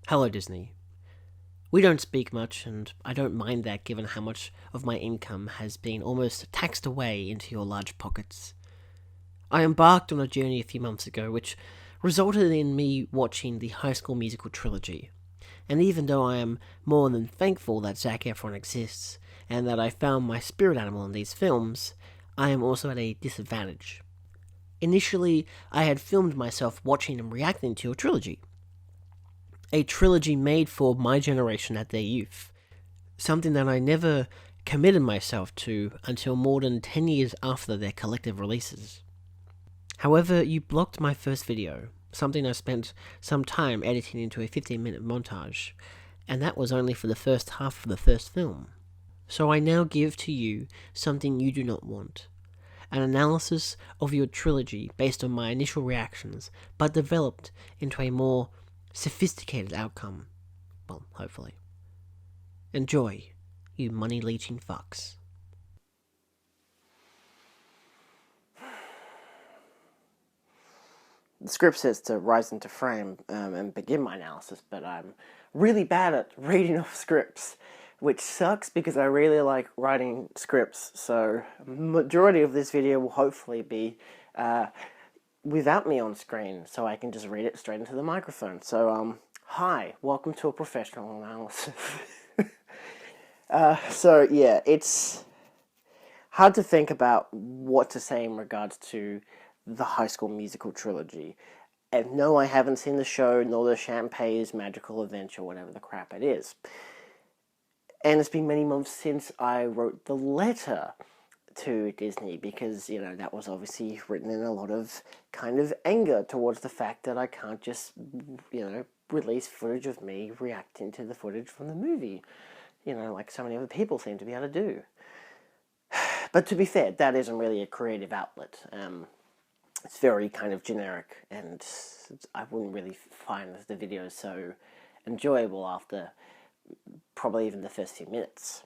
Hello, Disney. We don't speak much, and I don't mind that given how much of my income has been almost taxed away into your large pockets. I embarked on a journey a few months ago which resulted in me watching the High School Musical trilogy. And even though I am more than thankful that Zac Efron exists and that I found my spirit animal in these films, I am also at a disadvantage. Initially, I had filmed myself watching and reacting to a trilogy made for my generation at their youth, something that I never committed myself to until more than 10 years after their collective releases. However, you blocked my first video, something I spent some time editing into a 15-minute montage, and that was only for the first half of the first film. So I now give to you something you do not want. An analysis of your trilogy based on my initial reactions, but developed into a more sophisticated outcome. Well, hopefully. Enjoy, you money-leeching fucks. The script says to rise into frame and begin my analysis, but I'm really bad at reading off scripts, which sucks because I really like writing scripts. So majority of this video will hopefully be without me on screen, so I can just read it straight into the microphone. So hi, welcome to a professional analysis. So yeah, it's hard to think about what to say in regards to the High School Musical trilogy. And no, I haven't seen the show, nor the Champagne's Magical Adventure, whatever the crap it is. And it's been many months since I wrote the letter to Disney, because, you know, that was obviously written in a lot of kind of anger towards the fact that I can't just, release footage of me reacting to the footage from the movie, like so many other people seem to be able to do. But to be fair, that isn't really a creative outlet. It's very kind of generic, and I wouldn't really find the videos so enjoyable after probably even the first few minutes.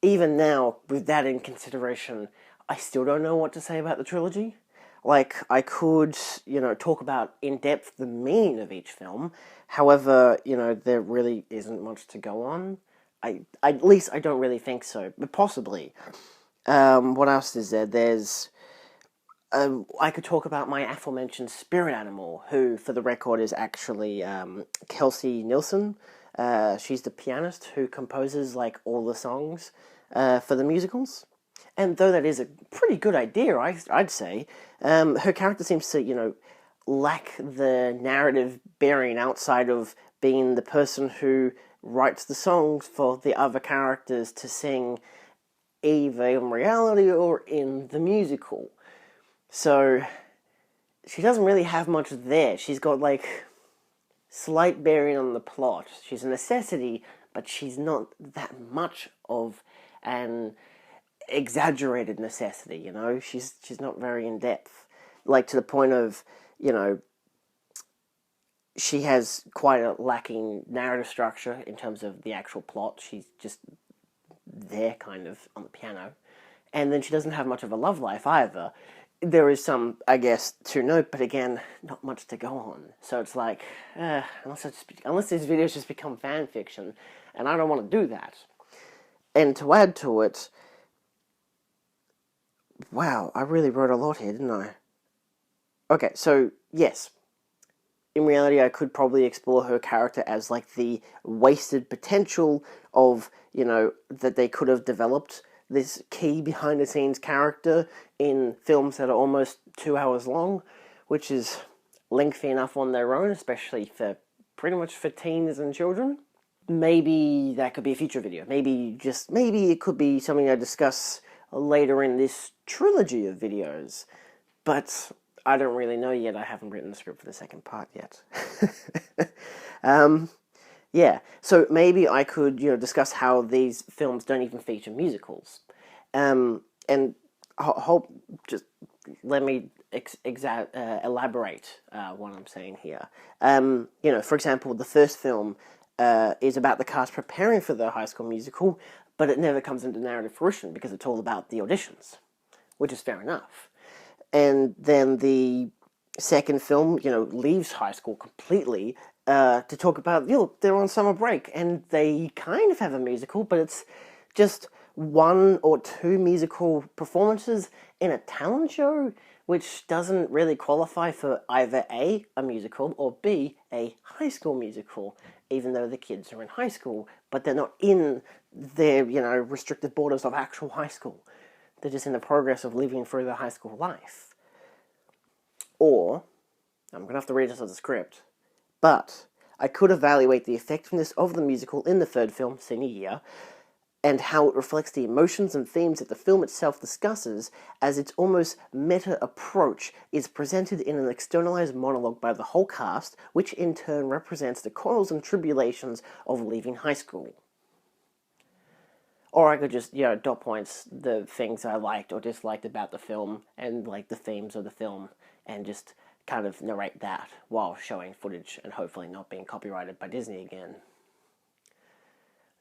Even now, with that in consideration, I still don't know what to say about the trilogy. Like, I could, talk about in depth the meaning of each film. However, there really isn't much to go on. At least I don't really think so, but possibly. What else is there? I could talk about my aforementioned spirit animal, who, for the record, is actually Kelsey Nielsen. She's the pianist who composes all the songs for the musicals. And though that is a pretty good idea, I'd say, her character seems to, lack the narrative bearing outside of being the person who writes the songs for the other characters to sing, either in reality or in the musical. So she doesn't really have much there. She's got slight bearing on the plot. She's a necessity, but she's not that much of an exaggerated necessity, She's not very in depth. To the point of, she has quite a lacking narrative structure in terms of the actual plot. She's just there kind of on the piano. And then she doesn't have much of a love life either. There is some, I guess, to note, but again, not much to go on. So it's unless these videos just become fan fiction, and I don't want to do that. And to add to it, wow, I really wrote a lot here, didn't I? Okay, so, yes. In reality, I could probably explore her character as, the wasted potential of, that they could have developed this key behind-the-scenes character in films that are almost 2 hours long, which is lengthy enough on their own, especially pretty much for teens and children. Maybe that could be a future video. Maybe it could be something I discuss later in this trilogy of videos. But I don't really know yet. I haven't written the script for the second part yet. Yeah, so maybe I could, discuss how these films don't even feature musicals. And just let me elaborate what I'm saying here. For example, the first film is about the cast preparing for the High School Musical, but it never comes into narrative fruition because it's all about the auditions, which is fair enough. And then the second film, leaves high school completely, to talk about, they're on summer break, and they kind of have a musical, but it's just one or two musical performances in a talent show, which doesn't really qualify for either A, a musical, or B, a high school musical, even though the kids are in high school, but they're not in their, restricted borders of actual high school. They're just in the progress of living through their high school life. Or, I'm going to have to read this as a script, but I could evaluate the effectiveness of the musical in the third film, Senior Year, and how it reflects the emotions and themes that the film itself discusses, as its almost meta approach is presented in an externalized monologue by the whole cast, which in turn represents the coils and tribulations of leaving high school. Or I could just, dot points the things I liked or disliked about the film and like the themes of the film, and just kind of narrate that while showing footage and hopefully not being copyrighted by Disney again.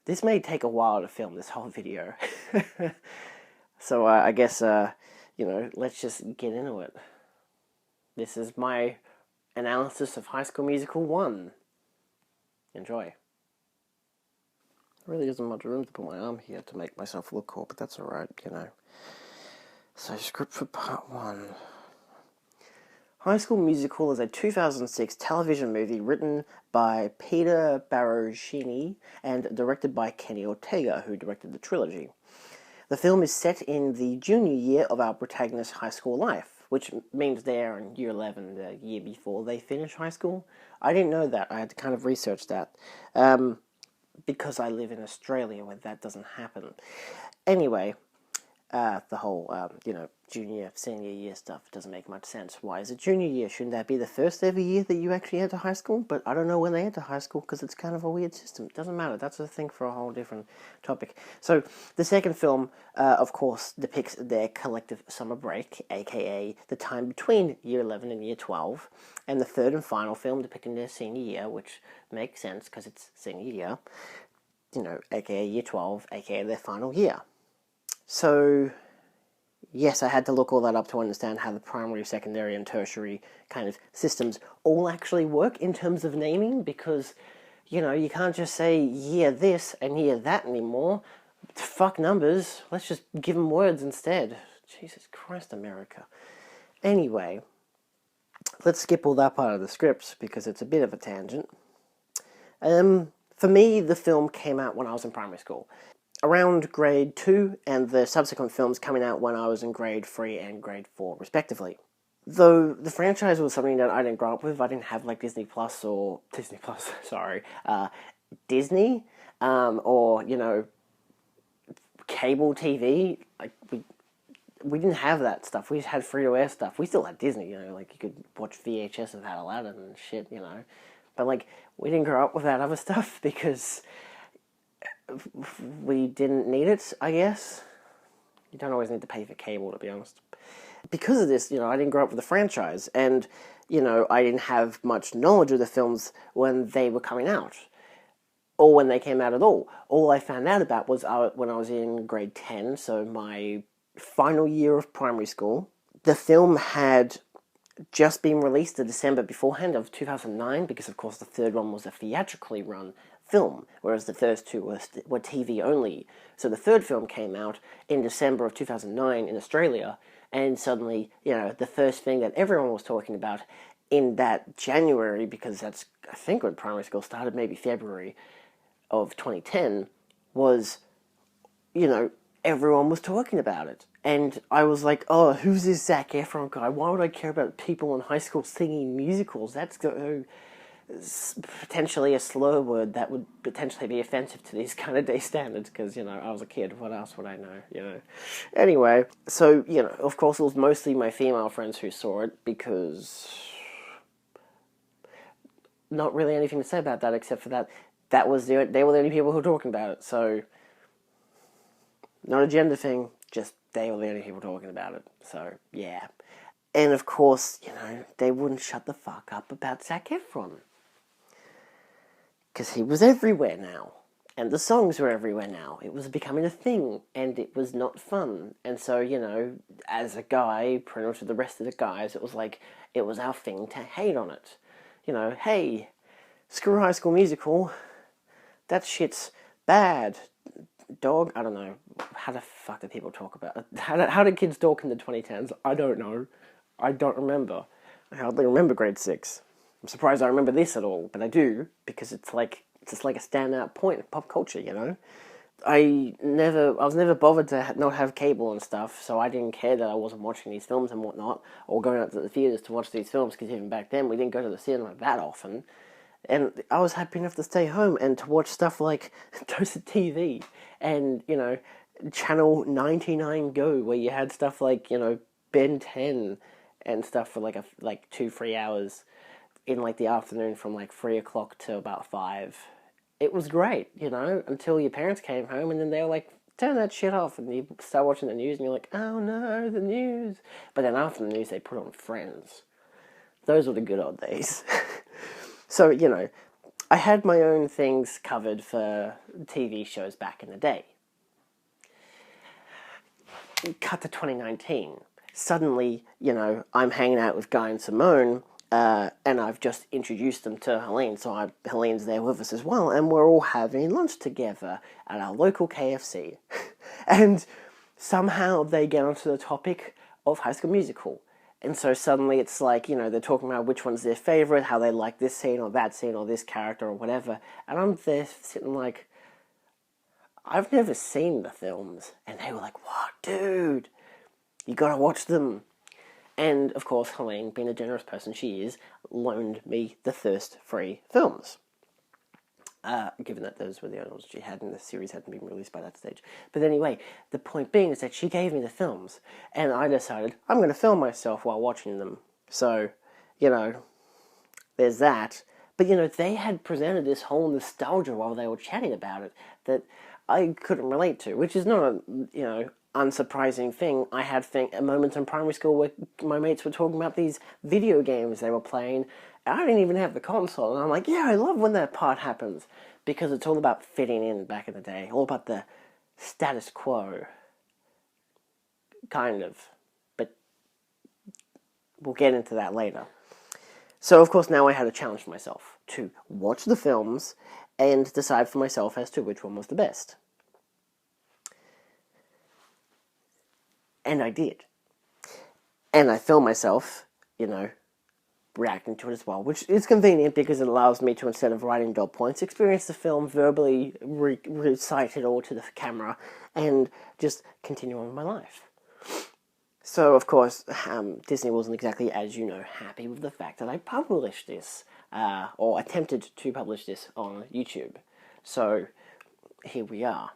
This may take a while to film, this whole video. So I guess, let's just get into it. This is my analysis of High School Musical 1. Enjoy. There really isn't much room to put my arm here to make myself look cool, but that's alright, So, script for part 1. High School Musical is a 2006 television movie written by Peter Barrochini and directed by Kenny Ortega, who directed the trilogy. The film is set in the junior year of our protagonist's high school life, which means they're in year 11, the year before they finish high school. I didn't know that. I had to kind of research that, because I live in Australia where that doesn't happen. Anyway, the whole, junior, senior year stuff doesn't make much sense. Why is it junior year? Shouldn't that be the first ever year that you actually enter high school? But I don't know when they enter high school because it's kind of a weird system. It doesn't matter. That's a thing for a whole different topic. So the second film, of course, depicts their collective summer break, aka the time between year 11 and year 12. And the third and final film depicting their senior year, which makes sense because it's senior year, aka year 12, aka their final year. So, yes, I had to look all that up to understand how the primary, secondary, and tertiary kind of systems all actually work in terms of naming, because, you can't just say year this and year that anymore. Fuck numbers. Let's just give them words instead. Jesus Christ, America. Anyway, let's skip all that part of the script because it's a bit of a tangent. For me, the film came out when I was in primary school, around grade 2, and the subsequent films coming out when I was in grade 3 and grade 4, respectively. Though the franchise was something that I didn't grow up with, I didn't have like Disney, or cable TV. Like we didn't have that stuff. We just had free-to-air stuff. We still had Disney, you could watch VHS of that Aladdin and shit, But we didn't grow up with that other stuff because we didn't need it, I guess. You don't always need to pay for cable, to be honest. Because of this, I didn't grow up with the franchise, and, I didn't have much knowledge of the films when they were coming out, or when they came out at all. All I found out about was when I was in grade 10, so my final year of primary school. The film had just been released the December beforehand of 2009, because, of course, the third one was a theatrically run film, whereas the first two were TV only. So the third film came out in December of 2009 in Australia, and suddenly, the first thing that everyone was talking about in that January, because that's, I think, when primary school started, maybe February of 2010, was, everyone was talking about it. And I was like, oh, who's this Zac Efron guy? Why would I care about people in high school singing musicals? That's potentially a slur word that would potentially be offensive to these kind of day standards, because, I was a kid. What else would I know, Anyway, so, of course it was mostly my female friends who saw it, because not really anything to say about that except for that they were the only people who were talking about it, so not a gender thing, just they were the only people talking about it, so, yeah. And, of course, they wouldn't shut the fuck up about Zac Efron. Because he was everywhere now. And the songs were everywhere now. It was becoming a thing, and it was not fun. And so, as a guy, pretty much with the rest of the guys, it was our thing to hate on it. Hey, Screw High School Musical. That shit's bad. Dog? I don't know. How the fuck do people talk about it? How did kids talk in the 2010s? I don't know. I don't remember. I hardly remember grade 6. I'm surprised I remember this at all, but I do, because it's just like a standout point in pop culture, you know? I was never bothered to not have cable and stuff, so I didn't care that I wasn't watching these films and whatnot, or going out to the theaters to watch these films, because even back then we didn't go to the cinema that often. And I was happy enough to stay home and to watch stuff like Toasted TV and, Channel 99 Go, where you had stuff like, Ben 10 and stuff for like 2-3 hours in like the afternoon from like 3 o'clock to about 5. It was great, until your parents came home and then they were like, turn that shit off, and you start watching the news and you're like, oh no, the news. But then after the news they put on Friends. Those were the good old days. So, I had my own things covered for TV shows back in the day. Cut to 2019. Suddenly, I'm hanging out with Guy and Simone, and I've just introduced them to Helene, so Helene's there with us as well, and we're all having lunch together at our local KFC. And somehow they get onto the topic of High School Musical. And so suddenly it's like, they're talking about which one's their favourite, how they like this scene or that scene or this character or whatever. And I'm there sitting like, I've never seen the films. And they were like, what, dude? You gotta watch them. And, of course, Helene, being the generous person she is, loaned me the first 3 films. Given that those were the only ones she had and the series hadn't been released by that stage. But anyway, the point being is that she gave me the films, and I decided I'm going to film myself while watching them. So, there's that. But, they had presented this whole nostalgia while they were chatting about it that I couldn't relate to, which is not a, unsurprising thing. I had a moment in primary school where my mates were talking about these video games they were playing. I didn't even have the console, and I'm like, yeah, I love when that part happens, because it's all about fitting in back in the day, all about the status quo, kind of, but we'll get into that later. So, of course, now I had to challenge myself to watch the films and decide for myself as to which one was the best. And I did. And I filmed myself, reacting to it as well, which is convenient because it allows me to, instead of writing dot points, experience the film, verbally recite it all to the camera, and just continue on with my life. So, of course, Disney wasn't exactly, as you know, happy with the fact that I published this, or attempted to publish this on YouTube. So, here we are.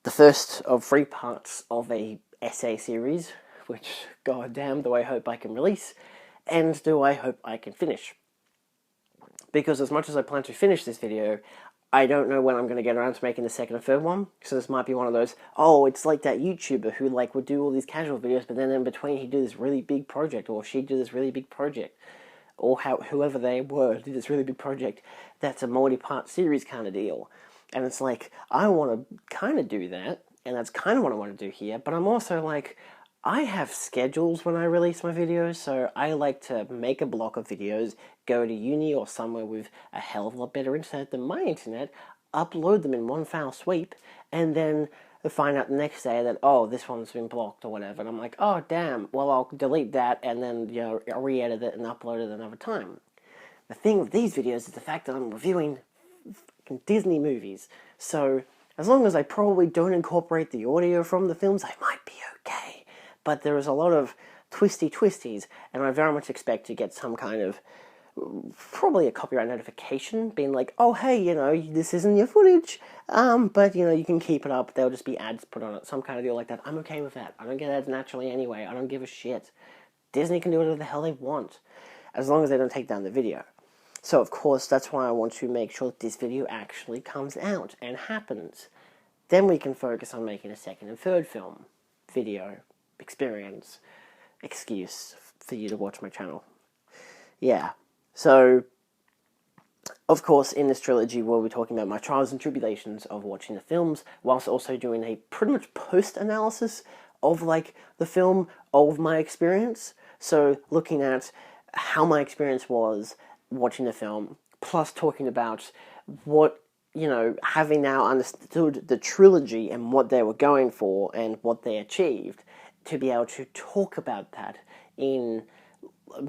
The first of 3 parts of a essay series, which, goddamn, do I hope I can release, and do I hope I can finish. Because as much as I plan to finish this video, I don't know when I'm going to get around to making the second and third one, so this might be one of those, it's like that YouTuber who, would do all these casual videos, but then in between he'd do this really big project, or she'd do this really big project, or whoever they were did this really big project that's a multi-part series kind of deal. And it's like, I want to kind of do that, and that's kind of what I want to do here, but I'm also like, I have schedules when I release my videos, so I like to make a block of videos, go to uni or somewhere with a hell of a lot better internet than my internet, upload them in one foul sweep, and then find out the next day that, this one's been blocked or whatever, and I'm like, oh damn, well I'll delete that and then, re-edit it and upload it another time. The thing with these videos is the fact that I'm reviewing Disney movies, so as long as I probably don't incorporate the audio from the films, I might be okay. But there is a lot of twisties, and I very much expect to get some kind of, probably a copyright notification, being like, oh hey, this isn't your footage, but you can keep it up, there'll just be ads put on it, some kind of deal like that. I'm okay with that. I don't get ads naturally anyway, I don't give a shit. Disney can do whatever the hell they want, as long as they don't take down the video. So of course, that's why I want to make sure that this video actually comes out and happens. Then we can focus on making a second and third film, video, experience, excuse for you to watch my channel. Yeah, so, of course, in this trilogy we'll be talking about my trials and tribulations of watching the films, whilst also doing a pretty much post-analysis of, the film, of my experience. So, looking at how my experience was watching the film, plus talking about what, having now understood the trilogy and what they were going for and what they achieved, to be able to talk about that in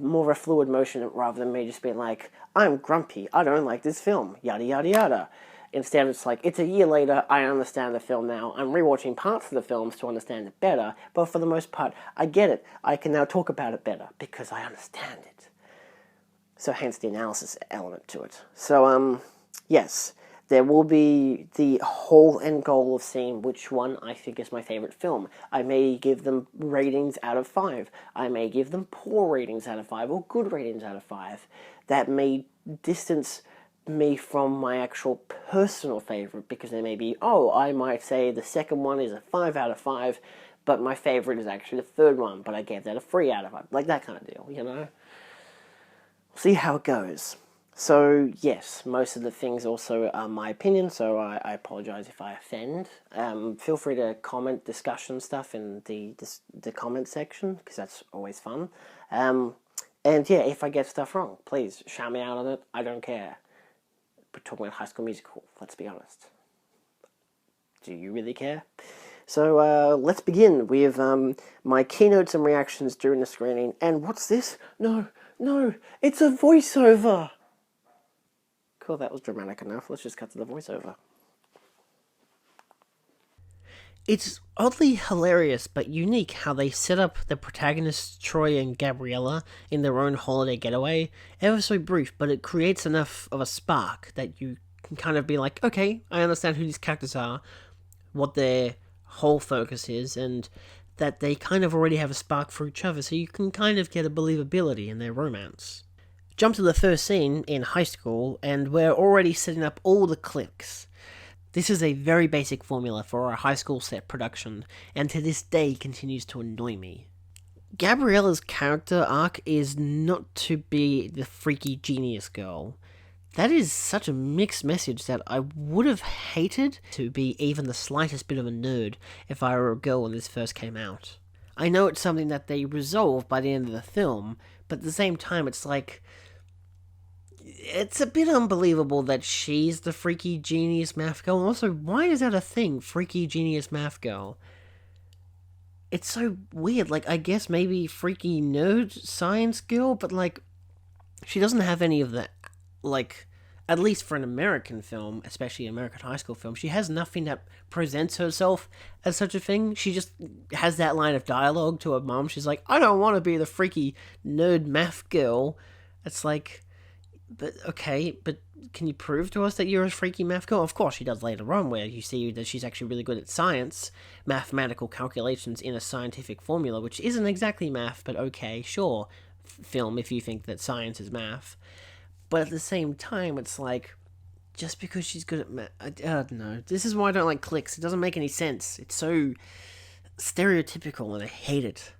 more of a fluid motion rather than me just being like, I'm grumpy, I don't like this film, yada yada yada. Instead, it's like, it's a year later, I understand the film now, I'm rewatching parts of the films to understand it better, but for the most part, I get it, I can now talk about it better, because I understand it. So hence the analysis element to it. So, yes, there will be the whole end goal of seeing which one I think is my favourite film. I may give them ratings out of 5. I may give them poor ratings out of 5 or good ratings out of 5. That may distance me from my actual personal favourite, because there may be, I might say the second one is a 5 out of 5, but my favourite is actually the third one, but I gave that a 3 out of 5. Like that kind of deal, We'll see how it goes. So, yes, most of the things also are my opinion, so I apologise if I offend. Feel free to comment discussion stuff in the comment section, because that's always fun. And yeah, if I get stuff wrong, please shout me out on it. I don't care. We're talking about High School Musical, let's be honest. Do you really care? So let's begin with my keynotes and reactions during the screening. And what's this? No, it's a voiceover! Cool, that was dramatic enough. Let's just cut to the voiceover. It's oddly hilarious but unique how they set up the protagonists Troy and Gabriella in their own holiday getaway. Ever so brief, but it creates enough of a spark that you can kind of be like, okay, I understand who these characters are, what their whole focus is, and that they kind of already have a spark for each other, so you can kind of get a believability in their romance. Jump to the first scene in high school, and we're already setting up all the cliques. This is a very basic formula for a high school set production, and to this day continues to annoy me. Gabriella's character arc is not to be the freaky genius girl. That is such a mixed message that I would have hated to be even the slightest bit of a nerd if I were a girl when this first came out. I know it's something that they resolve by the end of the film, but at the same time it's like, it's a bit unbelievable that she's the freaky genius math girl. And also, why is that a thing, freaky genius math girl? It's so weird. Like, I guess maybe freaky nerd science girl, but like, she doesn't have any of that. Like, at least for an American film, especially an American high school film, she has nothing that presents herself as such a thing. She just has that line of dialogue to her mom. She's like, I don't want to be the freaky nerd math girl. It's like, but okay, but can you prove to us that you're a freaky math girl? Of course she does later on, where you see that she's actually really good at science, mathematical calculations in a scientific formula, which isn't exactly math, but okay, sure, film if you think that science is math. But at the same time, it's like, just because she's good at math, I don't know. This is why I don't like cliques. It doesn't make any sense. It's so stereotypical, and I hate it.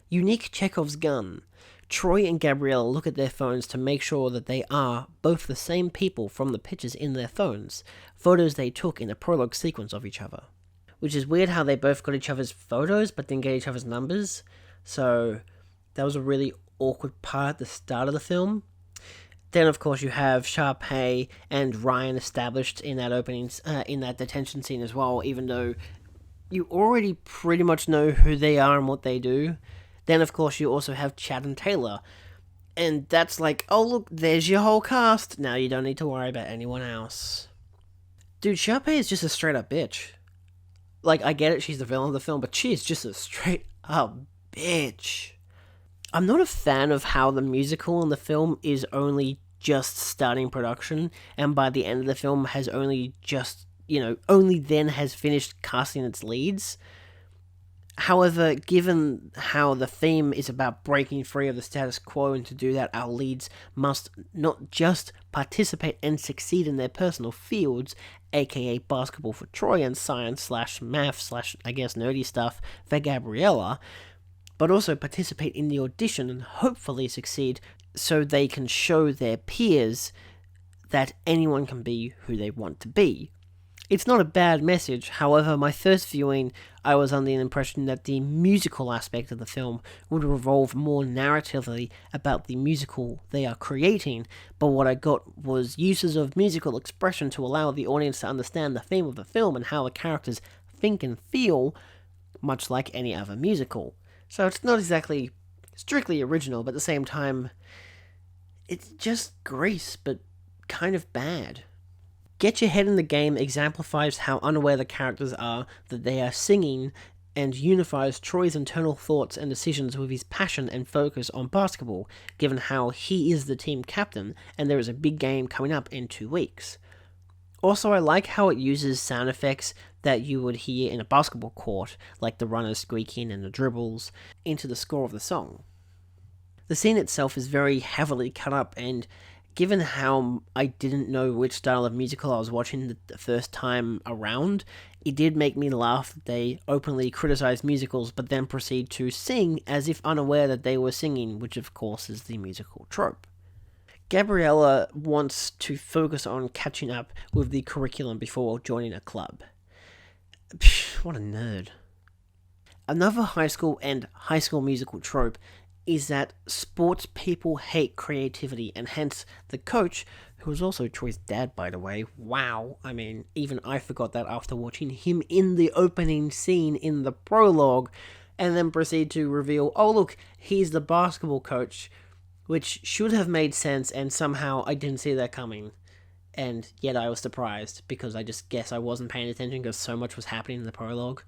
Unique Chekhov's gun. Troy and Gabriella look at their phones to make sure that they are both the same people from the pictures in their phones, photos they took in a prologue sequence of each other. Which is weird how they both got each other's photos, but didn't get each other's numbers. So that was a really awkward part at the start of the film. Then, of course, you have Sharpay and Ryan established in that opening, in that detention scene as well, even though you already pretty much know who they are and what they do. Then, of course, you also have Chad and Taylor. And that's like, oh, look, there's your whole cast. Now you don't need to worry about anyone else. Dude, Sharpay is just a straight-up bitch. Like, I get it, she's the villain of the film, but she is just a straight-up bitch. I'm not a fan of how the musical in the film is only just starting production, and by the end of the film has only just, only then has finished casting its leads. However, given how the theme is about breaking free of the status quo, and to do that, our leads must not just participate and succeed in their personal fields, aka basketball for Troy and science / math / I guess nerdy stuff for Gabriella, but also participate in the audition and hopefully succeed so they can show their peers that anyone can be who they want to be. It's not a bad message, however, my first viewing, I was under the impression that the musical aspect of the film would revolve more narratively about the musical they are creating, but what I got was uses of musical expression to allow the audience to understand the theme of the film and how the characters think and feel, much like any other musical. So it's not exactly strictly original, but at the same time, it's just Grease, but kind of bad. Get Your Head in the Game exemplifies how unaware the characters are that they are singing and unifies Troy's internal thoughts and decisions with his passion and focus on basketball, given how he is the team captain and there is a big game coming up in 2 weeks. Also, I like how it uses sound effects that you would hear in a basketball court, like the runners squeaking and the dribbles, into the score of the song. The scene itself is very heavily cut up, and given how I didn't know which style of musical I was watching the first time around, it did make me laugh that they openly criticize musicals but then proceed to sing as if unaware that they were singing, which of course is the musical trope. Gabriella wants to focus on catching up with the curriculum before joining a club. Psh, what a nerd. Another high school and high school musical trope is that sports people hate creativity, and hence the coach, who was also Troy's dad, by the way, wow, I mean, even I forgot that after watching him in the opening scene in the prologue, and then proceed to reveal, oh look, he's the basketball coach, which should have made sense, and somehow I didn't see that coming. And yet I was surprised, because I just guess I wasn't paying attention because so much was happening in the prologue.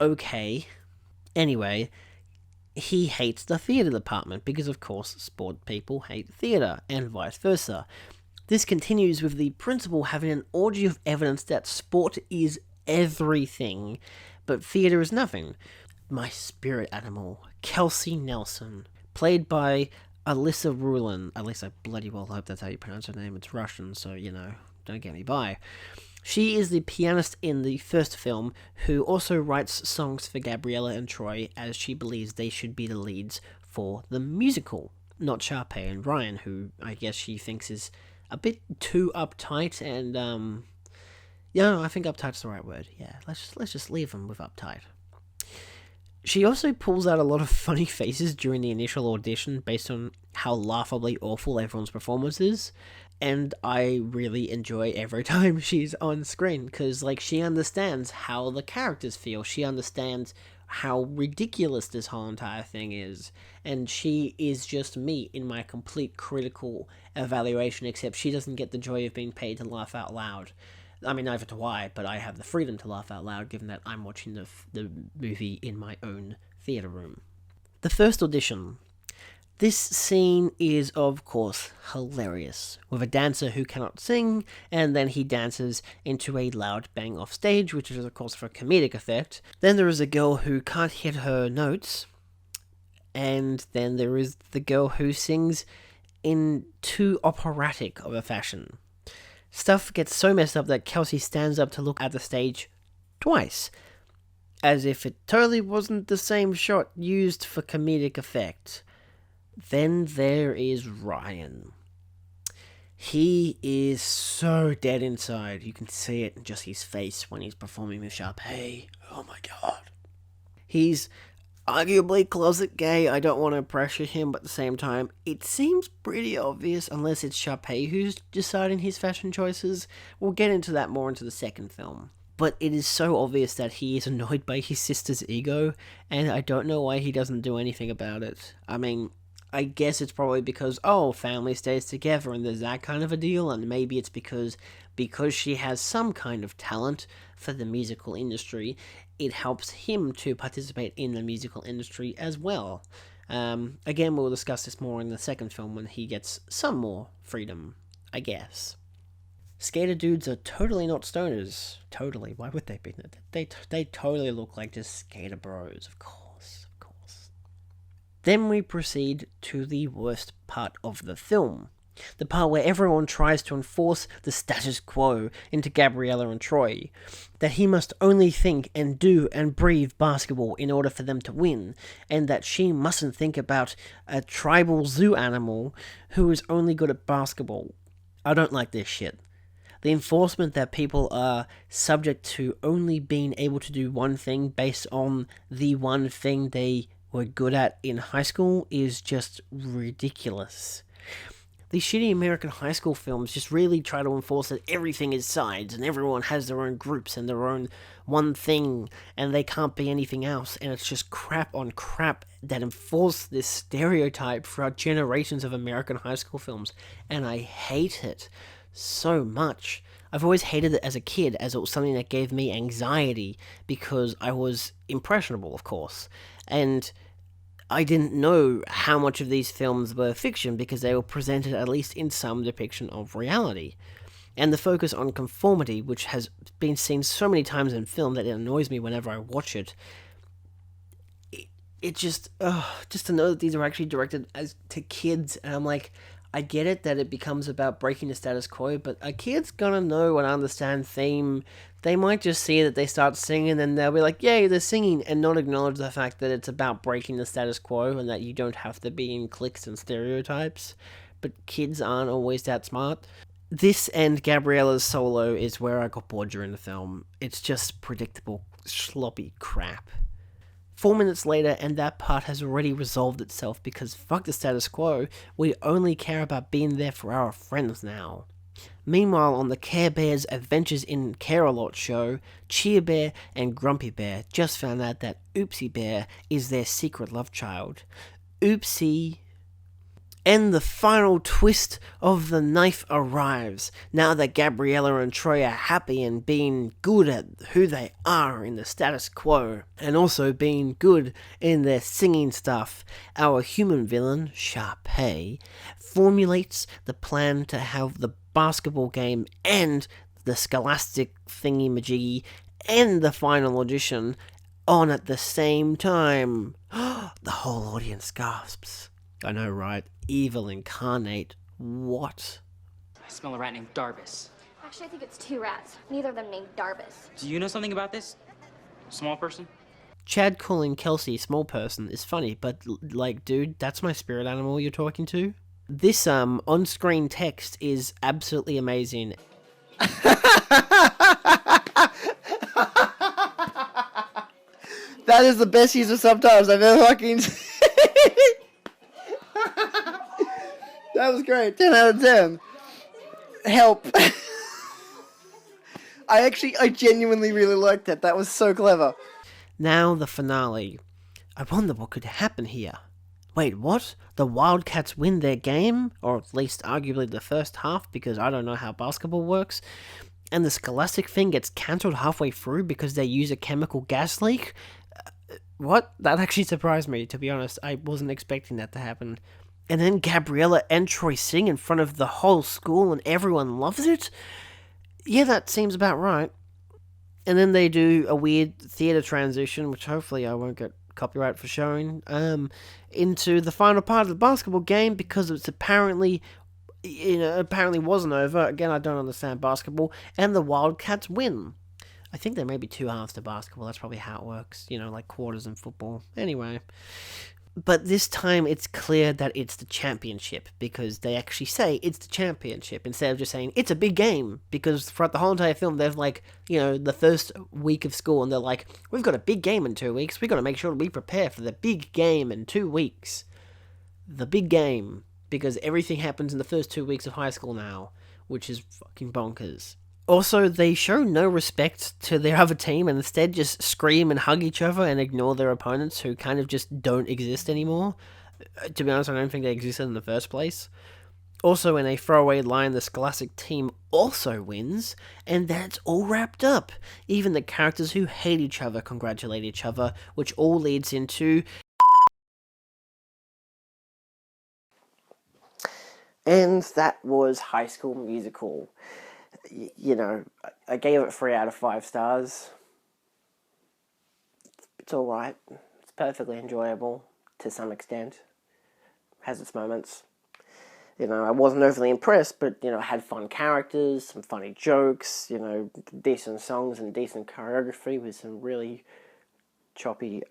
Okay. Anyway, he hates the theatre department because, of course, sport people hate theatre, and vice versa. This continues with the principal having an orgy of evidence that sport is everything, but theatre is nothing. My spirit animal, Kelsey Nelson, played by Alyssa Rulin. At least I bloody well hope that's how you pronounce her name. It's Russian, so, don't get me by. She is the pianist in the first film, who also writes songs for Gabriella and Troy, as she believes they should be the leads for the musical, not Sharpay and Ryan, who I guess she thinks is a bit too uptight, and, I think uptight's the right word. Yeah, let's just leave them with uptight. She also pulls out a lot of funny faces during the initial audition based on how laughably awful everyone's performance is, and I really enjoy every time she's on screen, because, she understands how the characters feel, she understands how ridiculous this whole entire thing is, and she is just me in my complete critical evaluation, except she doesn't get the joy of being paid to laugh out loud. I mean, neither do I, but I have the freedom to laugh out loud, given that I'm watching the movie in my own theatre room. The first audition. This scene is, of course, hilarious, with a dancer who cannot sing, and then he dances into a loud bang off stage, which is, of course, for comedic effect. Then there is a girl who can't hit her notes, and then there is the girl who sings in too operatic of a fashion. Stuff gets so messed up that Kelsey stands up to look at the stage twice, as if it totally wasn't the same shot used for comedic effect. Then there is Ryan. He is so dead inside. You can see it in just his face when he's performing with Sharpay. Oh my god. He's arguably closet gay. I don't want to pressure him, but at the same time, it seems pretty obvious unless it's Sharpay who's deciding his fashion choices. We'll get into that more into the second film. But it is so obvious that he is annoyed by his sister's ego, and I don't know why he doesn't do anything about it. I mean, I guess it's probably because, family stays together and there's that kind of a deal, and maybe it's because she has some kind of talent for the musical industry, it helps him to participate in the musical industry as well. Again, we'll discuss this more in the second film when he gets some more freedom, I guess. Skater dudes are totally not stoners. Totally. Why would they be? They totally look like just skater bros, of course. Then we proceed to the worst part of the film. The part where everyone tries to enforce the status quo into Gabriella and Troy. That he must only think and do and breathe basketball in order for them to win. And that she mustn't think about a tribal zoo animal who is only good at basketball. I don't like this shit. The enforcement that people are subject to only being able to do one thing based on the one thing they were good at in high school is just ridiculous. These shitty American high school films just really try to enforce that everything is sides and everyone has their own groups and their own one thing and they can't be anything else, and it's just crap on crap that enforce this stereotype throughout generations of American high school films, and I hate it so much. I've always hated it as a kid, as it was something that gave me anxiety because I was impressionable, of course, and I didn't know how much of these films were fiction because they were presented at least in some depiction of reality. And the focus on conformity, which has been seen so many times in film that it annoys me whenever I watch it, it just to know that these are actually directed as to kids, and I'm like, I get it that it becomes about breaking the status quo, but a kid's gonna know and understand theme. They might just see that they start singing and they'll be like, yay, they're singing, and not acknowledge the fact that it's about breaking the status quo and that you don't have to be in cliques and stereotypes. But kids aren't always that smart. This and Gabriella's solo is where I got bored during the film. It's just predictable, sloppy crap. 4 minutes later, and that part has already resolved itself because fuck the status quo, we only care about being there for our friends now. Meanwhile, on the Care Bears Adventures in Care-a-Lot show, Cheer Bear and Grumpy Bear just found out that Oopsie Bear is their secret love child. Oopsie. And the final twist of the knife arrives, now that Gabriella and Troy are happy and being good at who they are in the status quo, and also being good in their singing stuff. Our human villain, Sharpay, formulates the plan to have the basketball game and the scholastic thingy-majiggy and the final audition on at the same time. The whole audience gasps. I know, right? Evil incarnate. What? I smell a rat named Darbus. Actually, I think it's 2 rats. Neither of them named Darbus. Do you know something about this? Small person? Chad calling Kelsey small person is funny, but like, dude, that's my spirit animal you're talking to. This on-screen text is absolutely amazing. That is the best use of subtitles I've ever fucking That was great. 10 out of 10. Help. I genuinely really liked it. That was so clever. Now the finale. I wonder what could happen here. Wait, what? The Wildcats win their game? Or at least arguably the first half, because I don't know how basketball works. And the Scholastic thing gets cancelled halfway through because they use a chemical gas leak? What? That actually surprised me, to be honest. I wasn't expecting that to happen. And then Gabriella and Troy sing in front of the whole school and everyone loves it? Yeah, that seems about right. And then they do a weird theatre transition, which hopefully I won't get copyright for showing, into the final part of the basketball game because it's apparently wasn't over. Again, I don't understand basketball. And the Wildcats win. I think there may be 2 halves to basketball. That's probably how it works. Like quarters in football. Anyway. But this time it's clear that it's the championship because they actually say it's the championship instead of just saying it's a big game, because throughout the whole entire film they've the first week of school and they're like, we've got a big game in 2 weeks, we've got to make sure we prepare for the big game in 2 weeks. The big game, because everything happens in the first 2 weeks of high school now, which is fucking bonkers. Also, they show no respect to their other team and instead just scream and hug each other and ignore their opponents who kind of just don't exist anymore. To be honest, I don't think they existed in the first place. Also, in a throwaway line, the Scholastic team also wins, and that's all wrapped up. Even the characters who hate each other congratulate each other, which all leads into... And that was High School Musical. I gave it 3 out of 5 stars. It's alright. It's perfectly enjoyable to some extent. Has its moments. I wasn't overly impressed, but, it had fun characters, some funny jokes, decent songs and decent choreography with some really choppy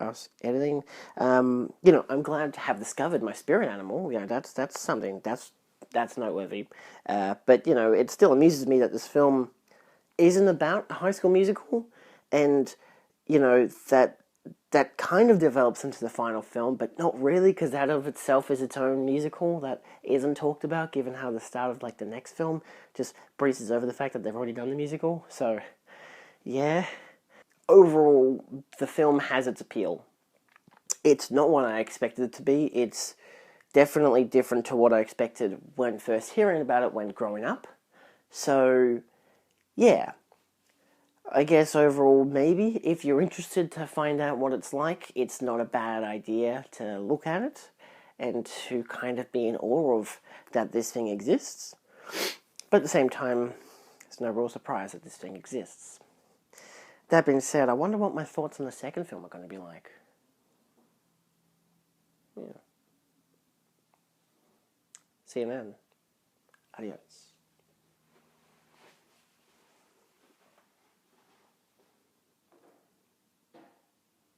editing. I'm glad to have discovered my spirit animal. That's something. That's that's noteworthy. But, you know, it still amuses me that this film isn't about a High School Musical, and, you know, that kind of develops into the final film, but not really, because that of itself is its own musical that isn't talked about, given how the start of, like, the next film just breezes over the fact that they've already done the musical. So, yeah. Overall, the film has its appeal. It's not what I expected it to be. It's definitely different to what I expected when first hearing about it when growing up. So, yeah. I guess overall, maybe, if you're interested to find out what it's like, it's not a bad idea to look at it and to kind of be in awe of that this thing exists. But at the same time, it's no real surprise that this thing exists. That being said, I wonder what my thoughts on the second film are going to be like. Yeah. See you then. Adios.